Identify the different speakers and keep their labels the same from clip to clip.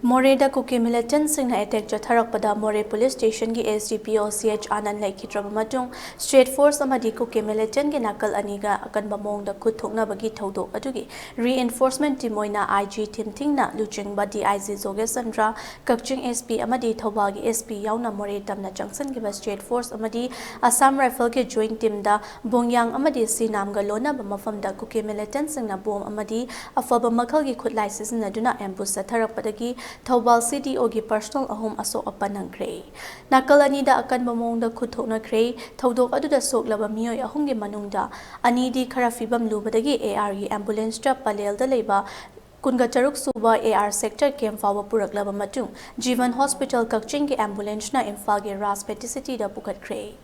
Speaker 1: Moreda Kuki militant sing na attack tourakpada More police station ki SDPO CH Anan laikhitraba matung State Force amadi Kuki militant ki nakal aniga akan bamong da khut thokna bagi thodok adugi reinforcement team oina IG team tingna luchingba DIG Zoge Sandra Kakching SP amadi Thobal gi SP yauna More tamna junction ki State Force amadi Assam Rifle ki joint team da Bongyang amadi Sinam ga lonnaba maphamda Kuki militant sing na bom amadi afaba makhal gi khutlai sizna duna ambuse tourakpada gi Thobal City ogi personal ahom asok apan nangkhre. Nakal anida akan bamongda khuthoknakre thodok aduda soklaba miyoi ahumgi manungda anidi khara fibam lubadagi ARE ambulance ta palel da leiba Kunga Charuk Suba AR sector came forward Puraklaba Matung, Jivan Hospital Kakching ambulance na Imphal ge Ras Peticity da Pukat Kre.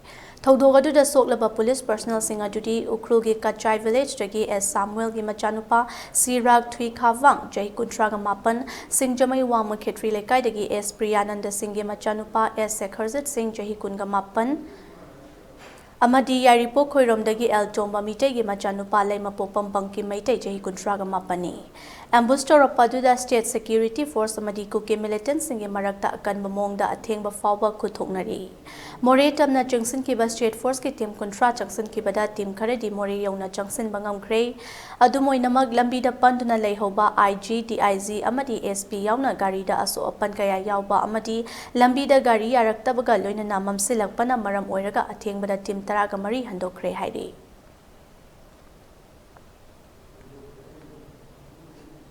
Speaker 1: Thodogadu da Soklaba police personnel singa duty Ukrul ge Kachai village dagi S Samuel ge machanupa Sirag Thui Khawang Jai Kuntraga Mapan Singh Jamai Wama Khetri Lekai dagi S Priyananda Singh ge machanupa S Sekharzit Singh Jahi Kunga Mapan amadi Yaripo Khoirom dagi El Tomba Mitei ge machanupa Lai Mapopam Bangki Maitai Jahi Kuntraga Mapani. Ambush tourakpada State Security Force amadi Kuki militant singe marakta akan bamongda athengba fawba khuthoknari. More tamna junction ki State Force ki team kontra junction ki bada team kharedi More yauna junction bangamkhre adumoi namak lambi da panduna leihoba IG DIG amadi SP yauna gari da aso apan kaya yawba amadi lambi da gari yaraktabaga loina namam silakpana maram oiraga athengba da team taraga mari handokre hairi.